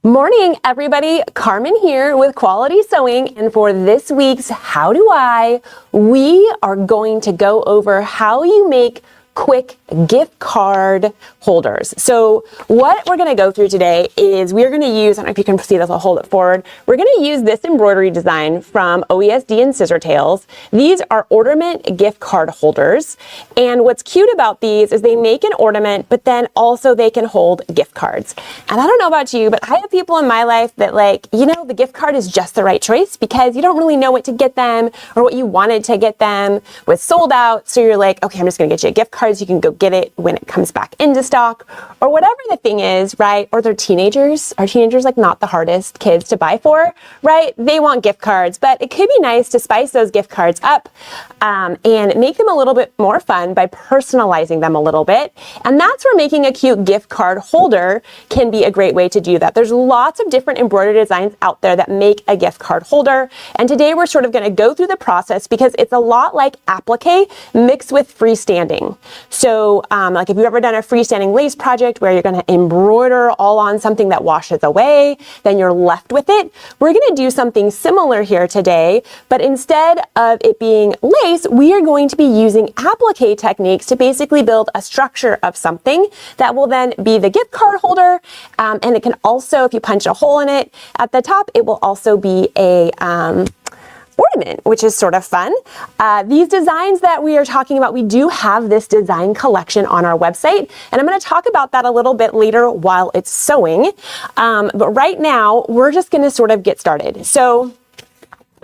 Morning, everybody. Carmen here with Quality Sewing, and for this week's How Do I, we are going to go over how you make quick gift card holders. So what we're going to go through today is we're going to use, I don't know if you can see this, I'll hold it forward. We're going to use this embroidery design from OESD and Scissor Tails. These are ornament gift card holders. And what's cute about these is they make an ornament, but then also they can hold gift cards. And I don't know about you, but I have people in my life that the gift card is just the right choice because you don't really know what to get them or what you wanted to get them was sold out. So you're like, okay, I'm just going to get you a gift card so you can go get it when it comes back into stock or whatever the thing is, right? Or they're teenagers. Are teenagers not the hardest kids to buy for, right? They want gift cards, but it could be nice to spice those gift cards up and make them a little bit more fun by personalizing them a little bit. And that's where making a cute gift card holder can be a great way to do that. There's lots of different embroidery designs out there that make a gift card holder. And today we're sort of going to go through the process because it's a lot like applique mixed with freestanding. So if you've ever done a freestanding lace project where you're going to embroider all on something that washes away, then you're left with it. We're going to do something similar here today, but instead of it being lace, we are going to be using applique techniques to basically build a structure of something that will then be the gift card holder. And it can also, if you punch a hole in it at the top, it will also be a ornament, which is sort of fun. These designs that we are talking about, we do have this design collection on our website, and I'm going to talk about that a little bit later while it's sewing. But right now, we're just going to sort of get started. So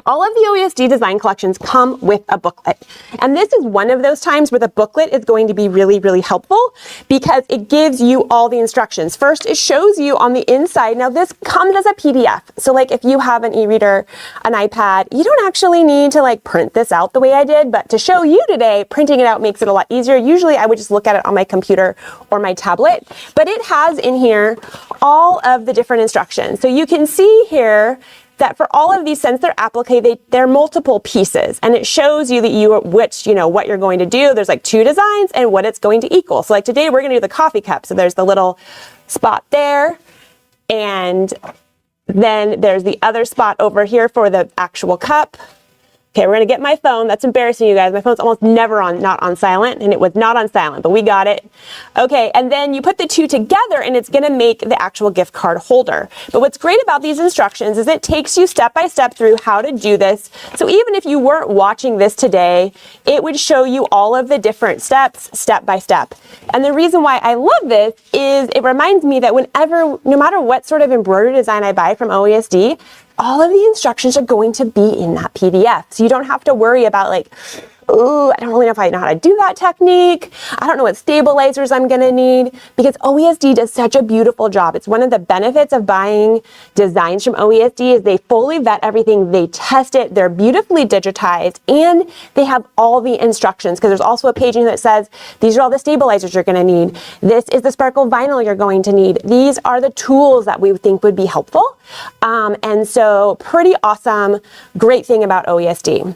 all of the OESD design collections come with a booklet. And this is one of those times where the booklet is going to be really, really helpful because it gives you all the instructions. First, it shows you on the inside. Now, this comes as a PDF. So if you have an e-reader, an iPad, you don't actually need to print this out the way I did. But to show you today, printing it out makes it a lot easier. Usually, I would just look at it on my computer or my tablet. But it has in here all of the different instructions. So you can see here that for all of these, since they're applique, they're multiple pieces, and it shows you that what you're going to do. There's 2 designs and what it's going to equal. So today we're going to do the coffee cup. So there's the little spot there, and then there's the other spot over here for the actual cup. Okay, we're going to get my phone. That's embarrassing, you guys. My phone's almost never not on silent, and it was not on silent, but we got it. Okay, and then you put the 2 together, and it's going to make the actual gift card holder. But what's great about these instructions is it takes you step by step through how to do this. So even if you weren't watching this today, it would show you all of the different steps, step by step. And the reason why I love this is it reminds me that no matter what sort of embroidery design I buy from OESD, all of the instructions are going to be in that PDF. So you don't have to worry about I don't really know if I know how to do that technique. I don't know what stabilizers I'm going to need because OESD does such a beautiful job. It's one of the benefits of buying designs from OESD is they fully vet everything. They test it. They're beautifully digitized, and they have all the instructions because there's also a page in that says, these are all the stabilizers you're going to need. This is the sparkle vinyl you're going to need. These are the tools that we think would be helpful. And so pretty awesome, great thing about OESD.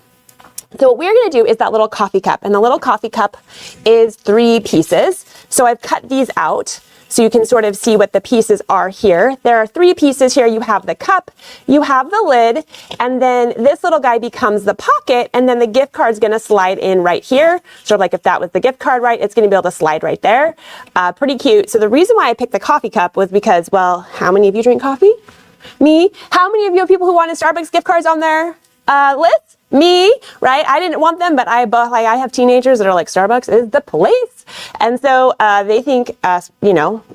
So what we're going to do is that little coffee cup, and the little coffee cup is 3 pieces. So I've cut these out so you can sort of see what the pieces are here. There are 3 pieces here. You have the cup, you have the lid, and then this little guy becomes the pocket, and then the gift card's going to slide in right here. Sort of if that was the gift card, right, it's going to be able to slide right there. Pretty cute. So the reason why I picked the coffee cup was because, well, how many of you drink coffee? Me. How many of you are people who wanted Starbucks gift cards on their list? Me, right? I didn't want them, but I have teenagers that are Starbucks is the place. And so they think, I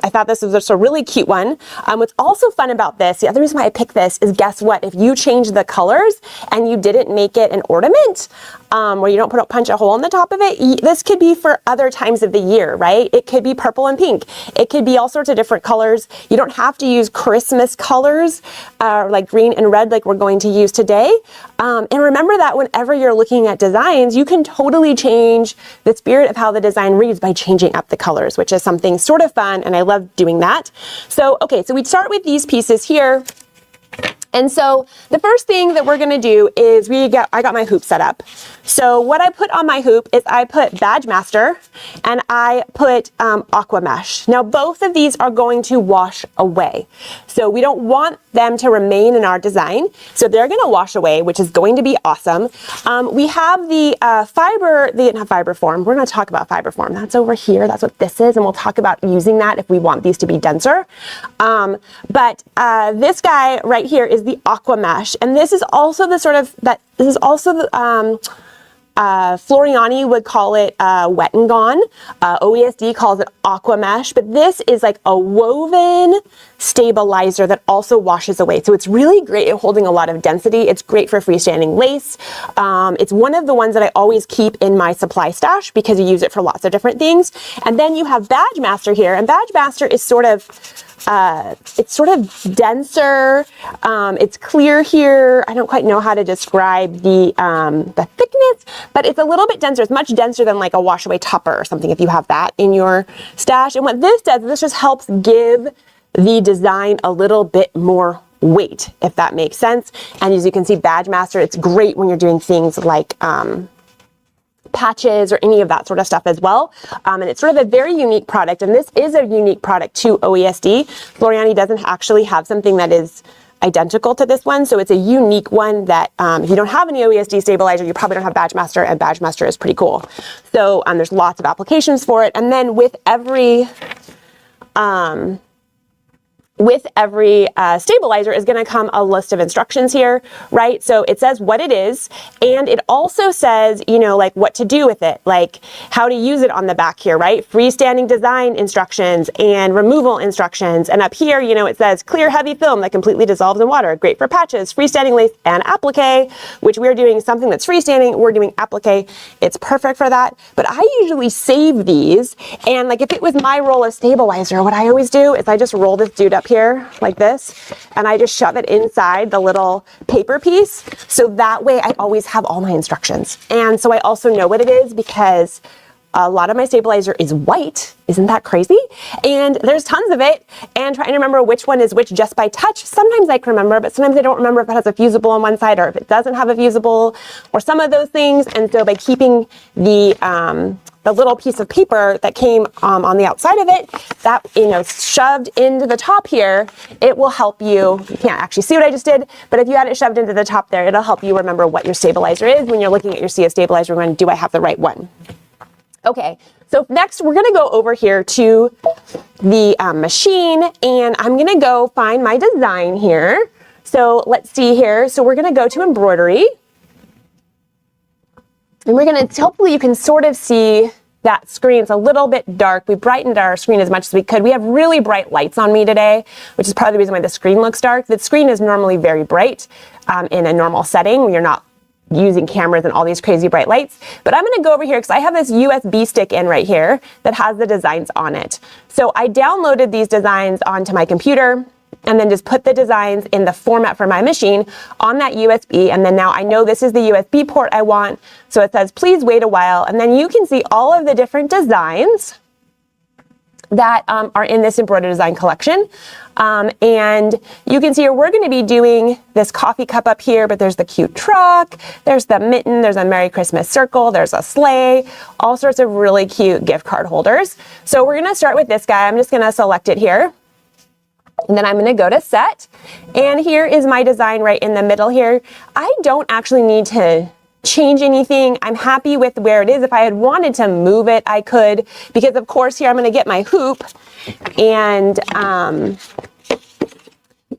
thought this was a really cute one. What's also fun about this, the other reason why I picked this is, guess what? If you change the colors and you didn't make it an ornament, where you don't punch a hole in the top of it, this could be for other times of the year, right? It could be purple and pink. It could be all sorts of different colors. You don't have to use Christmas colors, like green and red, like we're going to use today. And remember that whenever you're looking at designs, you can totally change the spirit of how the design reads by changing up the colors, which is something sort of fun, and I love doing that. So, okay, so we start with these pieces here. And so the first thing that we're gonna do is I got my hoop set up. So what I put on my hoop is I put Badge Master and I put Aqua Mesh. Now both of these are going to wash away. So we don't want them to remain in our design. So they're gonna wash away, which is going to be awesome. We have the fiber form. We're gonna talk about fiber form. That's over here, that's what this is. And we'll talk about using that if we want these to be denser. But this guy right here is the Aqua Mesh, and this is also the Floriani would call it Wet and Gone. OESD calls it Aqua Mesh, but this is like a woven stabilizer that also washes away. So it's really great at holding a lot of density. It's great for freestanding lace. It's one of the ones that I always keep in my supply stash because you use it for lots of different things. And then you have Badge Master here, and Badge Master is it's sort of denser. It's clear here. I don't quite know how to describe the thickness, but it's a little bit denser. It's much denser than like a wash away topper or something if you have that in your stash. And what this does, this just helps give the design a little bit more weight, if that makes sense. And as you can see, Badge Master, it's great when you're doing things like patches or any of that sort of stuff as well. And it's sort of a very unique product, and this is a unique product to OESD. Floriani doesn't actually have something that is identical to this one, so it's a unique one that if you don't have any OESD stabilizer, you probably don't have Badge Master, and Badge Master is pretty cool. So there's lots of applications for it, and then with every stabilizer is going to come a list of instructions here, right? So it says what it is, and it also says, you know, like what to do with it, like how to use it on the back here, right? Freestanding design instructions and removal instructions. And up here, you know, it says clear heavy film that completely dissolves in water, great for patches, freestanding lace, and applique, which we're doing something that's freestanding, we're doing applique. It's perfect for that. But I usually save these, and like if it was my roll of stabilizer, what I always do is I just roll this dude up here like this, and I just shove it inside the little paper piece, so that way I always have all my instructions. And so I also know what it is because a lot of my stabilizer is white. Isn't that crazy? And there's tons of it, and trying to remember which one is which just by touch. Sometimes I can remember, but sometimes I don't remember if it has a fusible on one side or if it doesn't have a fusible, or some of those things. And so by keeping the little piece of paper that came on the outside of it, that, you know, shoved into the top here, it will help you. You can't actually see what I just did, but if you had it shoved into the top there, it'll help you remember what your stabilizer is when you're looking at your CS stabilizer going, do I have the right one? Okay, so next we're gonna go over here to the machine, and I'm gonna go find my design here. So let's see here. So we're gonna go to Embroidery, and we're gonna, hopefully you can sort of see that screen. It's a little bit dark. We brightened our screen as much as we could. We have really bright lights on me today, which is probably the reason why the screen looks dark. The screen is normally very bright in a normal setting when you're not using cameras and all these crazy bright lights. But I'm gonna go over here because I have this USB stick in right here that has the designs on it. So I downloaded these designs onto my computer and then just put the designs in the format for my machine on that USB. And then now I know this is the USB port I want. So it says, please wait a while. And then you can see all of the different designs that are in this embroidered design collection. And you can see here, we're gonna be doing this coffee cup up here, but there's the cute truck, there's the mitten, there's a Merry Christmas circle, there's a sleigh, all sorts of really cute gift card holders. So we're gonna start with this guy. I'm just gonna select it here. And then I'm gonna go to set. And here is my design right in the middle here. I don't actually need to change anything. I'm happy with where it is. If I had wanted to move it, I could, because of course here I'm gonna get my hoop and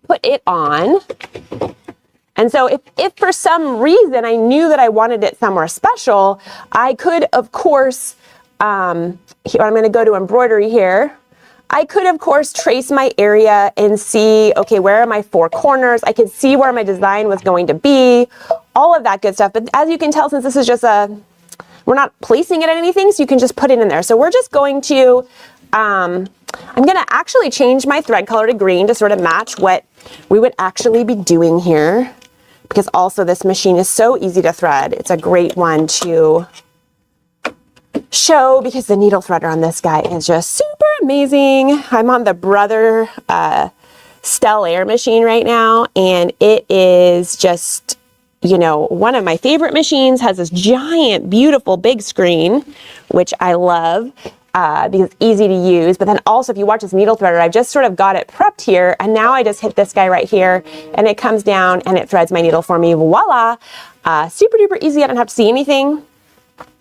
put it on. And so if for some reason I knew that I wanted it somewhere special, I could, of course, here, I'm gonna go to Embroidery here. I could, of course, trace my area and see, okay, where are my four corners? I could see where my design was going to be, all of that good stuff. But as you can tell, since this is just we're not placing it at anything, so you can just put it in there. So we're just going to, I'm gonna actually change my thread color to green to sort of match what we would actually be doing here. Because also this machine is so easy to thread. It's a great one to show because the needle threader on this guy is just super amazing. I'm on the Brother Stellaire machine right now, and it is just, you know, one of my favorite machines. Has this giant, beautiful, big screen, which I love because it's easy to use. But then also, if you watch this needle threader, I've just sort of got it prepped here, and now I just hit this guy right here, and it comes down and it threads my needle for me. Voila! Super duper easy. I don't have to see anything.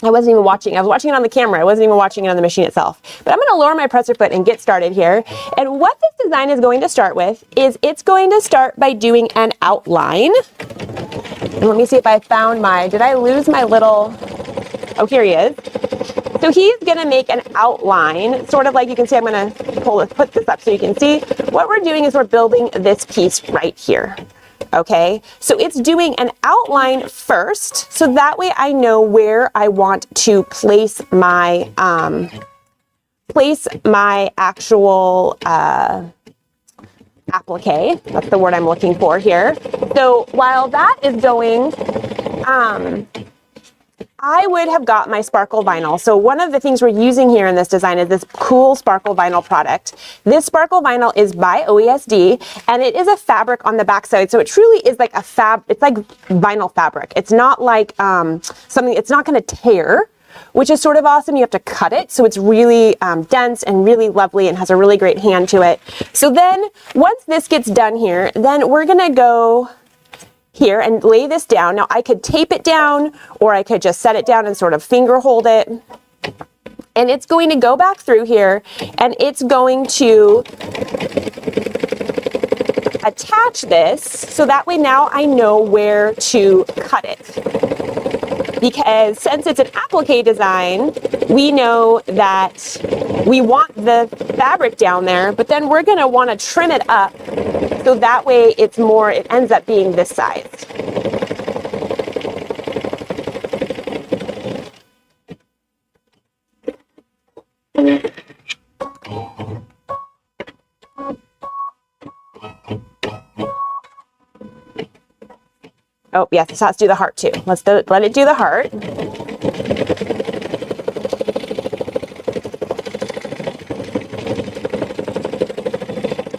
I wasn't even watching. I was watching it on the camera. I wasn't even watching it on the machine itself. But I'm going to lower my presser foot and get started here. And what this design is going to start with is it's going to start by doing an outline. And let me see if I found did I lose my little, oh, here he is. So he's going to make an outline, sort of like, you can see, I'm going to put this up so you can see. What we're doing is we're building this piece right here. Okay, so it's doing an outline first, so that way I know where I want to place my actual applique. That's the word I'm looking for here. So while that is going, I would have got my sparkle vinyl. So one of the things we're using here in this design is this cool sparkle vinyl product. This sparkle vinyl is by OESD, and it is a fabric on the backside. So it truly is like it's like vinyl fabric. It's not like something, it's not going to tear, which is sort of awesome. You have to cut it. So it's really dense and really lovely and has a really great hand to it. So then once this gets done here, then we're going to go here and lay this down. Now I could tape it down, or I could just set it down and sort of finger hold it. And it's going to go back through here, and it's going to attach this, so that way now I know where to cut it. Because since it's an applique design, we know that we want the fabric down there, but then we're going to want to trim it up, so that way it ends up being this size. Oh, yes, this has to do the heart too. Let it do the heart.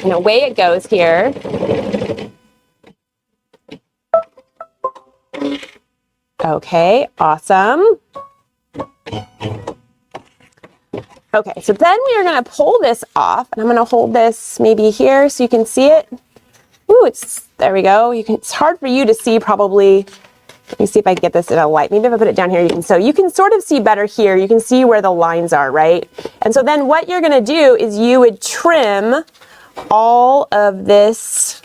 And away it goes here. Okay, awesome. Okay, so then we are going to pull this off, and I'm going to hold this maybe here so you can see it. Ooh, there we go. It's hard for you to see probably. Let me see if I can get this in a light. Maybe if I put it down here, you can sort of see better here. You can see where the lines are, right? And so then what you're going to do is you would trim all of this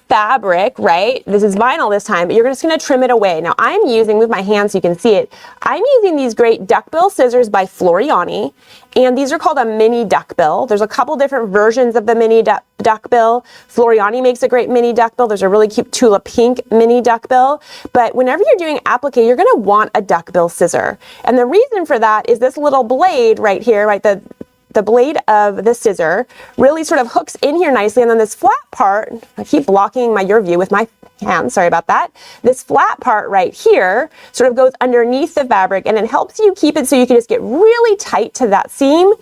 fabric, right? This is vinyl this time, but you're just going to trim it away. Now I'm using, move my hand so you can see it. I'm using these great duckbill scissors by Floriani, and these are called a mini duckbill. There's a couple different versions of the mini duckbill. Floriani makes a great mini duckbill. There's a really cute Tula Pink mini duckbill. But whenever you're doing applique, you're going to want a duckbill scissor. And the reason for that is this little blade right here, right? The blade of the scissor really sort of hooks in here nicely, and then this flat part, I keep blocking your view with my hand, sorry about that. This flat part right here sort of goes underneath the fabric, and it helps you keep it so you can just get really tight to that seam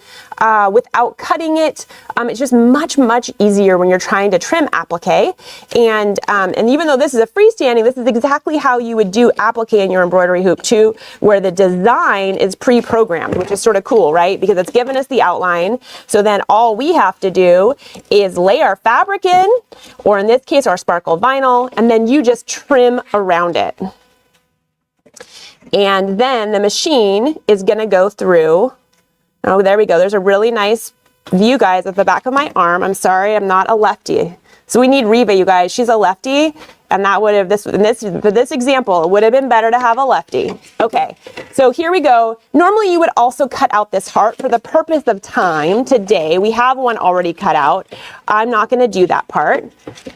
without cutting it. It's just much, much easier when you're trying to trim applique. And even though this is a freestanding, this is exactly how you would do applique in your embroidery hoop too, where the design is pre-programmed, which is sort of cool, right? Because it's given us the outline. So then all we have to do is lay our fabric in, or in this case, our sparkle vinyl, and then you just trim around it. And then the machine is going to go through. Oh, there we go. There's a really nice view, guys, at the back of my arm. I'm sorry, I'm not a lefty. So we need Reba, you guys. She's a lefty, and that would have, for this example, it would have been better to have a lefty. Okay, so here we go. Normally you would also cut out this heart. For the purpose of time today, we have one already cut out. I'm not going to do that part.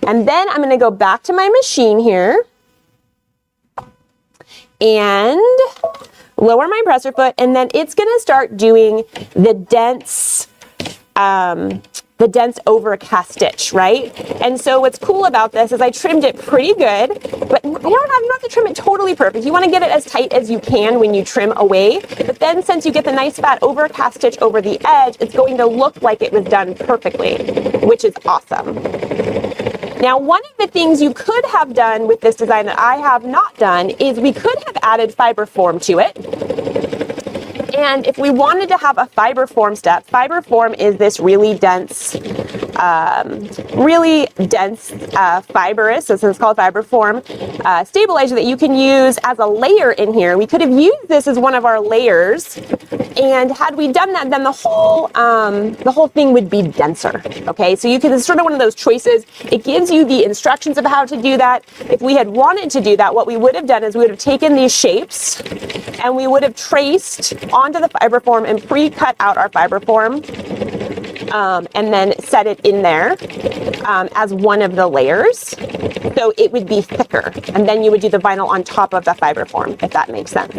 And then I'm going to go back to my machine here and lower my presser foot, and then it's going to start doing the dense the dense overcast stitch, right? And so what's cool about this is I trimmed it pretty good, but you don't have to trim it totally perfect. You want to get it as tight as you can when you trim away, but then since you get the nice fat overcast stitch over the edge, it's going to look like it was done perfectly, which is awesome. Now, one of the things you could have done with this design that I have not done is we could have added fiber form to it. And if we wanted to have a fiber form step, fiber form is this really dense, fibrous, so it's called fiber form, stabilizer that you can use as a layer in here. We could have used this as one of our layers, and had we done that, then the whole thing would be denser. Okay, so you can, it's sort of one of those choices. It gives you the instructions of how to do that. If we had wanted to do that, what we would have done is we would have taken these shapes and we would have traced onto the fiber form and pre-cut out our fiber form. And then set it in there as one of the layers. So it would be thicker. And then you would do the vinyl on top of the fiber form, if that makes sense.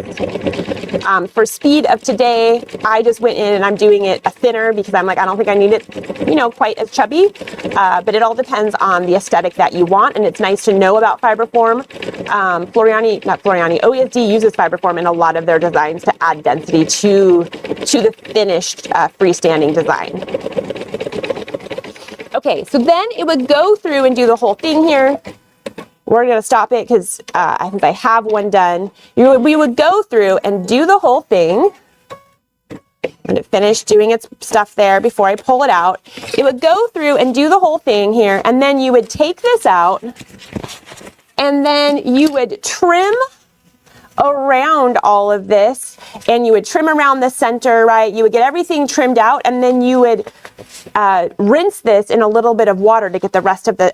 For speed of today, I just went in and I'm doing it thinner because I'm like, I don't think I need it, you know, quite as chubby. But it all depends on the aesthetic that you want. And it's nice to know about fiber form. OESD uses fiber form in a lot of their designs to add density to the finished freestanding design. Okay, so then it would go through and do the whole thing here. We're going to stop it because I think I have one done. We would go through and do the whole thing. When it finished doing its stuff there before I pull it out, it would go through and do the whole thing here, and then you would take this out, and then you would trim around all of this, and you would trim around the center, right? You would get everything trimmed out, and then you would rinse this in a little bit of water to get the rest of the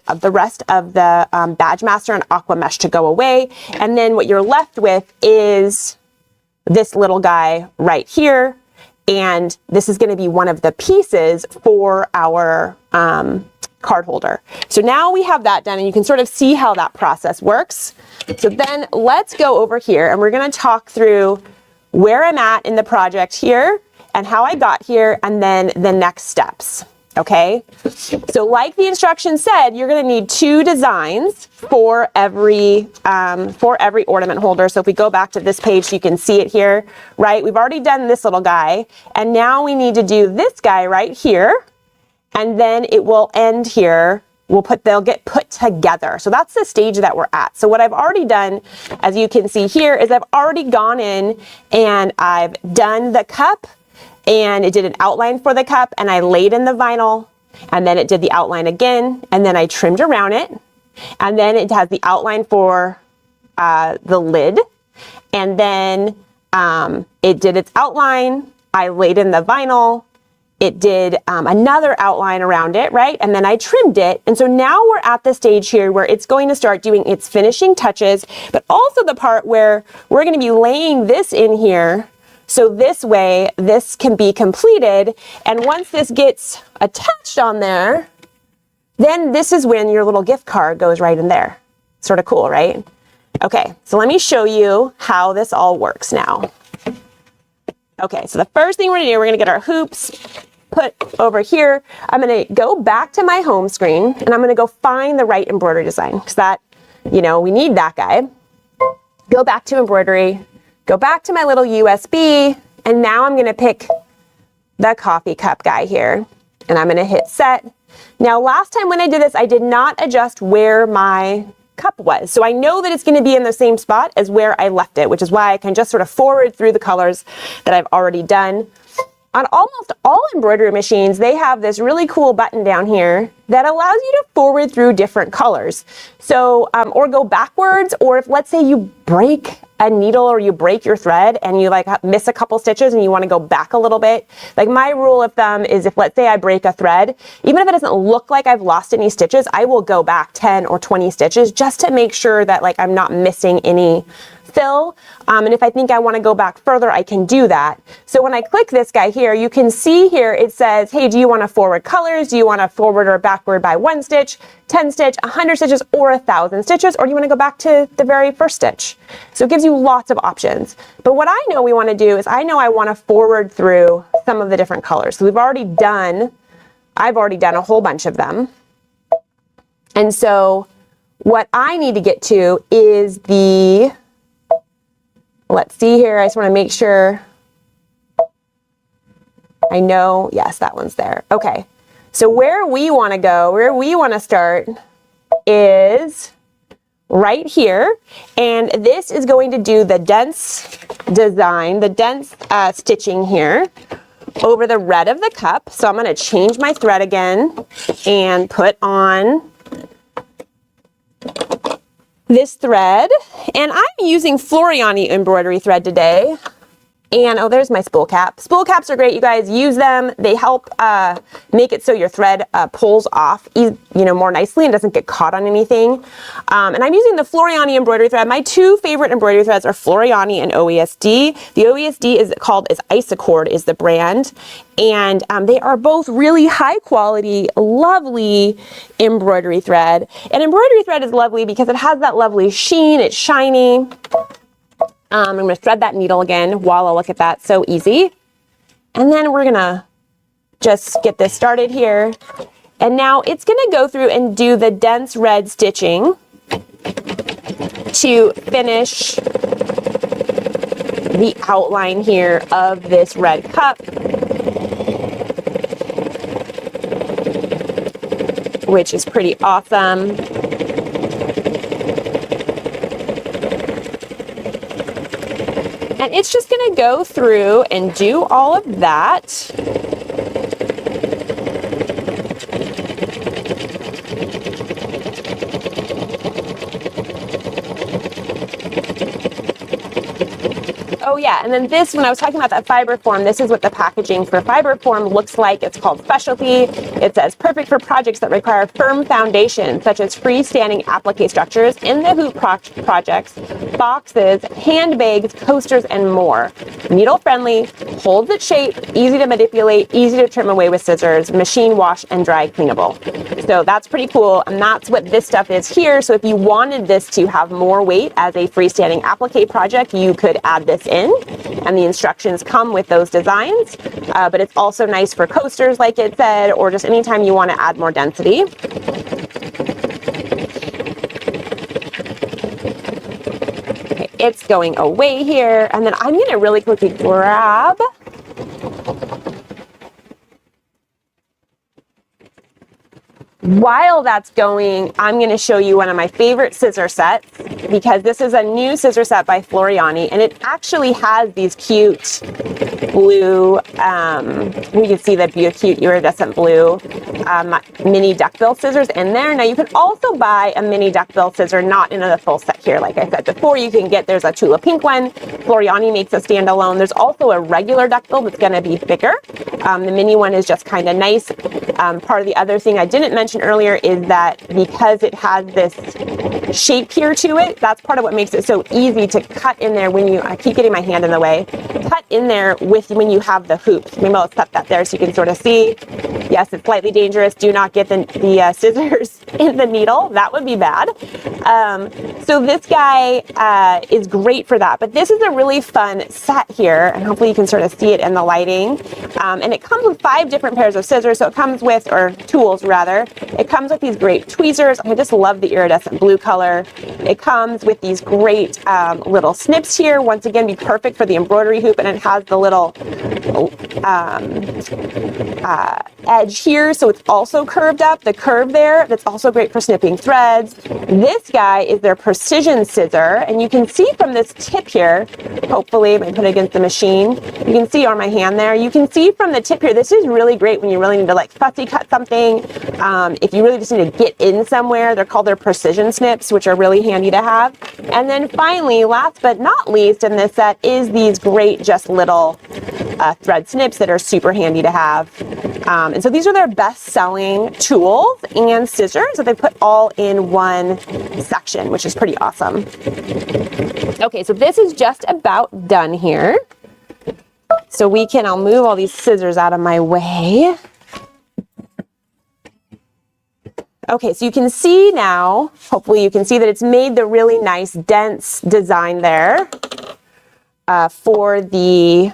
Badge Master and Aqua Mesh to go away. And then what you're left with is this little guy right here, and this is going to be one of the pieces for our card holder. So now we have that done, and you can sort of see how that process works. So then let's go over here, and we're going to talk through where I'm at in the project here and how I got here, and then the next steps. Okay, so like the instructions said, you're going to need 2 designs for every ornament holder. So if we go back to this page, you can see it here, right? We've already done this little guy, and now we need to do this guy right here, and then it will end here. They'll get put together. So that's the stage that we're at. So what I've already done, as you can see here, is I've already gone in and I've done the cup, and it did an outline for the cup, and I laid in the vinyl, and then it did the outline again, and then I trimmed around it, and then it has the outline for the lid, and then it did its outline, I laid in the vinyl, it did another outline around it, right? And then I trimmed it. And so now we're at the stage here where it's going to start doing its finishing touches, but also the part where we're going to be laying this in here. So this way, this can be completed. And once this gets attached on there, then this is when your little gift card goes right in there. Sort of cool, right? Okay, so let me show you how this all works now. Okay, so the first thing we're gonna do, we're gonna get our hoops put over here. I'm gonna go back to my home screen, and I'm gonna go find the right embroidery design, because that, you know, we need that guy. Go back to embroidery, go back to my little USB, and now I'm gonna pick the coffee cup guy here, and I'm gonna hit set. Now, last time when I did this, I did not adjust where my cup was. So I know that it's going to be in the same spot as where I left it, which is why I can just sort of forward through the colors that I've already done. On almost all embroidery machines, they have this really cool button down here that allows you to forward through different colors. So, or go backwards, or if let's say you break a needle or you break your thread and you like miss a couple stitches and you want to go back a little bit. Like my rule of thumb is if let's say I break a thread, even if it doesn't look like I've lost any stitches, I will go back 10 or 20 stitches just to make sure that like I'm not missing any fill. And if I think I want to go back further, I can do that. So when I click this guy here, you can see here it says, hey, do you want to forward colors? Do you want to forward or backward by 1 stitch, 10 stitch, 100 stitches, or 1,000 stitches? Or do you want to go back to the very first stitch? So it gives you lots of options. But what I know we want to do is I know I want to forward through some of the different colors. So we've already done I've already done a whole bunch of them. And so what I need to get to is the, let's see here, I just want to make sure I know, yes, that one's there. Okay, so where we want to go, where we want to start is right here, and this is going to do the dense design, the dense stitching here over the red of the cup. So I'm going to change my thread again and put on this thread, and I'm using Floriani embroidery thread today. And oh, there's my spool cap. Spool caps are great, you guys. Use them. They help make it so your thread pulls off, more nicely and doesn't get caught on anything. And I'm using the Floriani embroidery thread. My two favorite embroidery threads are Floriani and OESD. The OESD is Isacord is the brand, and they are both really high quality, lovely embroidery thread. And embroidery thread is lovely because it has that lovely sheen. It's shiny. I'm going to thread that needle again while I look at that. So easy. And then we're going to just get this started here. And now it's going to go through and do the dense red stitching to finish the outline here of this red cup, which is pretty awesome. And it's just going to go through and do all of that. Oh yeah, and then this, when I was talking about that fiber form, this is what the packaging for fiber form looks like. It's called Specialty. It says perfect for projects that require firm foundation, such as freestanding applique structures in the hoop projects, boxes, handbags, coasters, and more. Needle friendly, holds its shape, easy to manipulate, easy to trim away with scissors, machine wash and dry cleanable. So that's pretty cool, and that's what this stuff is here. So if you wanted this to have more weight as a freestanding applique project, you could add this in, and the instructions come with those designs. But it's also nice for coasters, like it said, or just anytime you want to add more density. Okay, it's going away here, and then I'm going to really quickly grab While that's going, I'm going to show you one of my favorite scissor sets, because this is a new scissor set by Floriani, and it actually has these cute blue, you can see the cute iridescent blue mini duckbill scissors in there. Now you can also buy a mini duckbill scissor, not in a full set here. Like I said before, you can get, there's a Tula pink one. Floriani makes a standalone. There's also a regular duckbill that's going to be bigger. The mini one is just kind of nice. Part of the other thing I didn't mention earlier is that because it has this shape here to it, that's part of what makes it so easy to cut in there when you, I keep getting my hand in the way, cut in there with when you have the hoops. Maybe I'll set that there so you can sort of see. Yes, it's slightly dangerous. Do not get the scissors in the needle. That would be bad. So this guy is great for that. But this is a really fun set here, and hopefully you can sort of see it in the lighting. And it comes with 5 different pairs of scissors. So it comes with, or tools rather, it comes with these great tweezers. I just love the iridescent blue color. It comes with these great little snips here. Once again, be perfect for the embroidery hoop, and it has the little edge here, so it's also curved up, the curve there, that's also great for snipping threads. This guy is their precision scissor, and you can see from this tip here, hopefully, if I put it against the machine, you can see on my hand there, you can see from the tip here, this is really great when you really need to like fussy cut something. If you really just need to get in somewhere, they're called their precision snips, which are really handy to have. And then finally, last but not least in this set is these great just little thread snips that are super handy to have. And so these are their best-selling tools and scissors that they put all in one section, which is pretty awesome. Okay, so this is just about done here. So I'll move all these scissors out of my way. Okay, so you can see now, hopefully you can see that it's made the really nice dense design there for the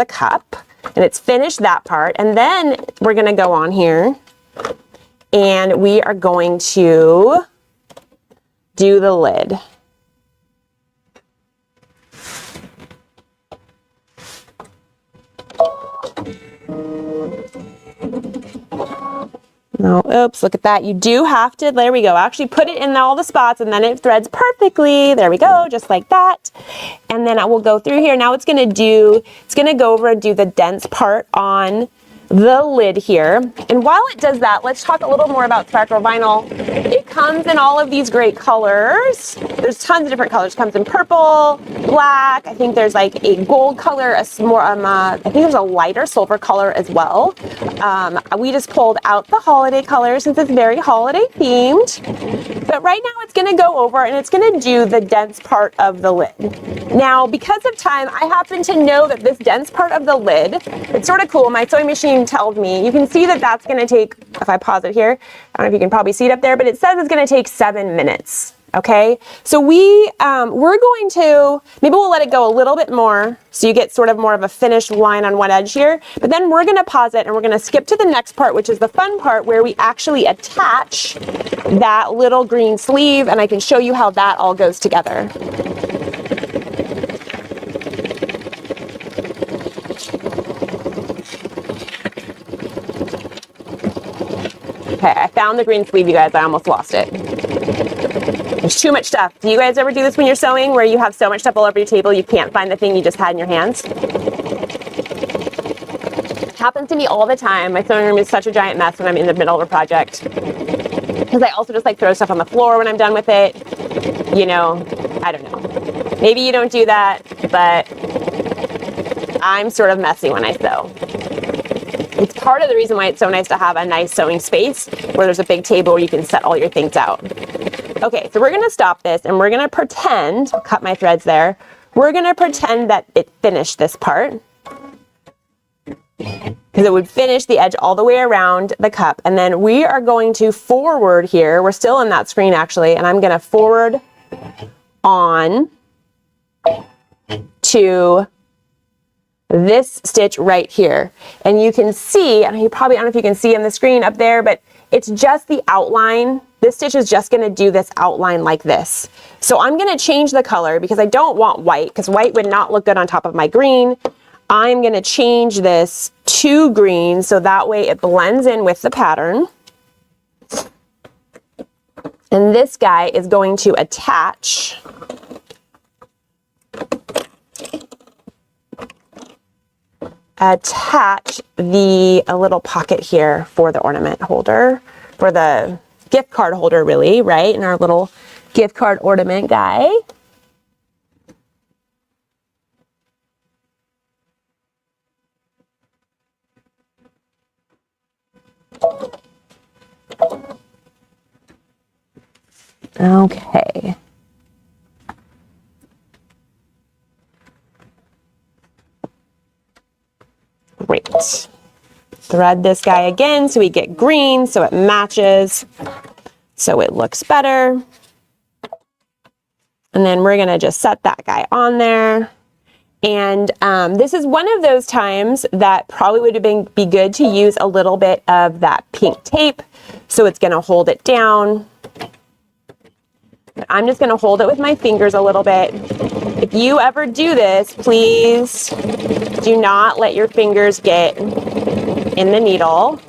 cup. and it's finished that part. And then we're gonna go on here and we are going to do the lid. No, oops, look at that. You do have to, there we go, actually put it in all the spots and then it threads perfectly. There we go, just like that. And then I will go through here. Now it's gonna go over and do the dense part on the lid here. And while it does that, let's talk a little more about sparkle vinyl. It comes in all of these great colors. There's tons of different colors. It comes in purple, black. I think there's like a gold color, I think there's a lighter silver color as well. We just pulled out the holiday color since it's very holiday themed. But right now it's gonna go over and it's gonna do the dense part of the lid. Now, because of time, I happen to know that this dense part of the lid, it's sort of cool. My sewing machine tells me, you can see that that's gonna take, if I pause it here, I don't know if you can probably see it up there, but it says it's gonna take 7 minutes. Okay, so we're going to, maybe we'll let it go a little bit more so you get sort of more of a finished line on one edge here, but then we're gonna pause it and we're gonna skip to the next part, which is the fun part where we actually attach that little green sleeve, and I can show you how that all goes together. Okay, I found the green sleeve, you guys. I almost lost it. There's too much stuff. Do you guys ever do this when you're sewing, where you have so much stuff all over your table you can't find the thing you just had in your hands? Happens to me all the time. My sewing room is such a giant mess when I'm in the middle of a project. Because I also just like throw stuff on the floor when I'm done with it. You know, I don't know. Maybe you don't do that, but I'm sort of messy when I sew. It's part of the reason why it's so nice to have a nice sewing space where there's a big table where you can set all your things out. Okay, so we're gonna stop this and we're gonna pretend, cut my threads there, we're gonna pretend that it finished this part. Because it would finish the edge all the way around the cup. And then we are going to forward here, we're still in that screen actually, and I'm gonna forward on to this stitch right here. And you can see, and I don't know if you can see on the screen up there, but it's just the outline. This stitch is just gonna do this outline like this. So I'm gonna change the color because I don't want white, because white would not look good on top of my green. I'm gonna change this to green so that way it blends in with the pattern. And this guy is going to attach a little pocket here for the ornament holder, for the gift card holder really, right? And our little gift card ornament guy. Okay. Great. Thread this guy again so we get green so it matches, so it looks better. And then we're gonna just set that guy on there. And this is one of those times that probably would be good to use a little bit of that pink tape, so it's gonna hold it down. But I'm just gonna hold it with my fingers a little bit. If you ever do this, please do not let your fingers get in the needle.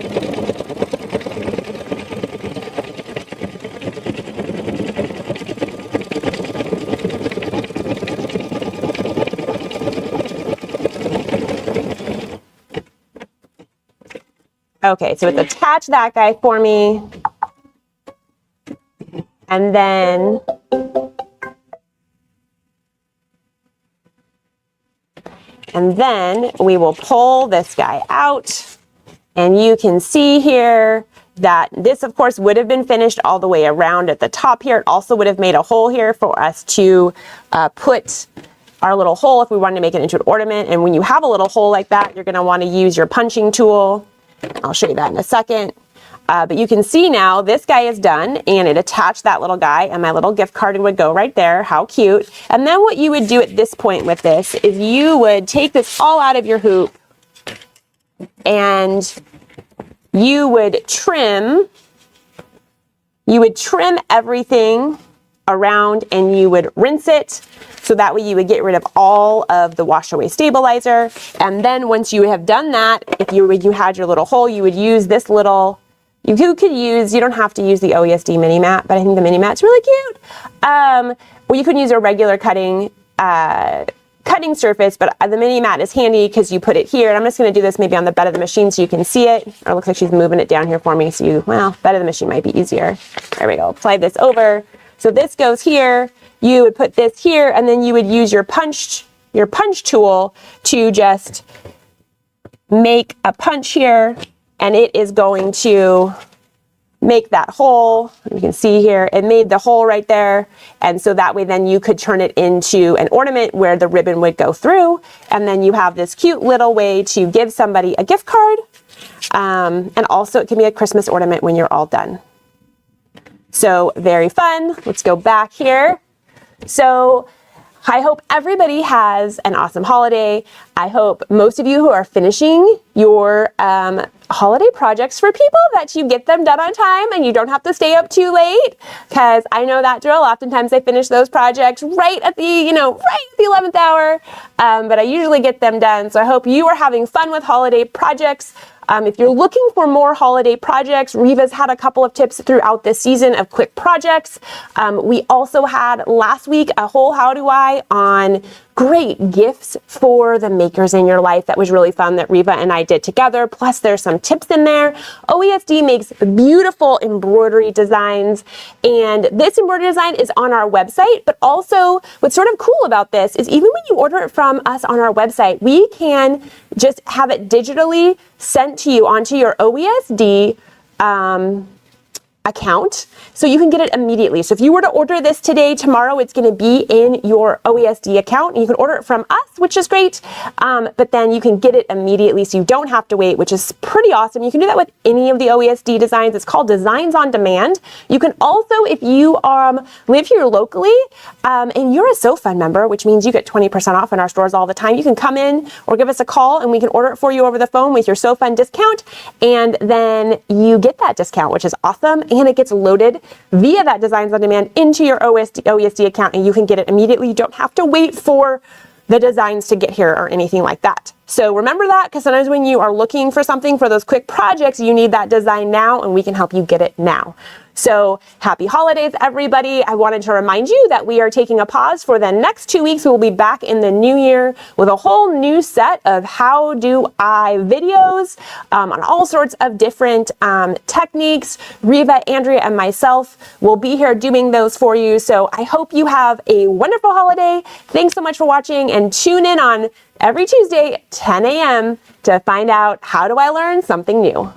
Okay, so it's attach that guy for me. And then we will pull this guy out, and you can see here that this of course would have been finished all the way around at the top here. It also would have made a hole here for us to put our little hole if we wanted to make it into an ornament. And when you have a little hole like that, you're going to want to use your punching tool. I'll show you that in a second. But you can see now this guy is done, and it attached that little guy, and my little gift card would go right there. How cute. And then what you would do at this point with this is you would take this all out of your hoop, and you would trim everything around, and you would rinse it. So that way you would get rid of all of the wash away stabilizer. And then once you have done that, if you had your little hole, you would use this little, you don't have to use the OESD mini mat, but I think the mini mat's really cute. Or you could use a regular cutting surface, but the mini mat is handy because you put it here. And I'm just going to do this maybe on the bed of the machine so you can see it. Or it looks like she's moving it down here for me. So bed of the machine might be easier. There we go. Slide this over. So this goes here. You would put this here, and then you would use your punch tool to just make a punch here, and it is going to make that hole. You can see here, it made the hole right there. And so that way then you could turn it into an ornament where the ribbon would go through. And then you have this cute little way to give somebody a gift card. And also it can be a Christmas ornament when you're all done. So very fun. Let's go back here. So I hope everybody has an awesome holiday. I hope most of you who are finishing your holiday projects for people, that you get them done on time and you don't have to stay up too late, because I know that drill. Oftentimes I finish those projects right at the 11th hour, but I usually get them done. So I hope you are having fun with holiday projects. If you're looking for more holiday projects, Reva's had a couple of tips throughout this season of quick projects. We also had last week a whole How Do I on great gifts for the makers in your life. That was really fun that Reva and I did together. Plus there's some tips in there. OESD makes beautiful embroidery designs, and this embroidery design is on our website. But also what's sort of cool about this is even when you order it from us on our website, we can just have it digitally sent to you onto your OESD account, so you can get it immediately. So if you were to order this today, tomorrow it's going to be in your OESD account, and you can order it from us, which is great. But then you can get it immediately, so you don't have to wait, which is pretty awesome. You can do that with any of the OESD designs. It's called Designs on Demand. You can also, if you live here locally and you're a SoFund member, which means you get 20% off in our stores all the time, you can come in or give us a call and we can order it for you over the phone with your SoFund discount, and then you get that discount, which is awesome. And it gets loaded via that Designs on Demand into your OESD account, and you can get it immediately. You don't have to wait for the designs to get here or anything like that. So remember that, because sometimes when you are looking for something for those quick projects, you need that design now, and we can help you get it now. So happy holidays, everybody. I wanted to remind you that we are taking a pause for the next 2 weeks. We will be back in the new year with a whole new set of How Do I videos on all sorts of different techniques. Reva, Andrea, and myself will be here doing those for you. So I hope you have a wonderful holiday. Thanks so much for watching, and tune in on every Tuesday at 10 a.m. to find out how do I learn something new.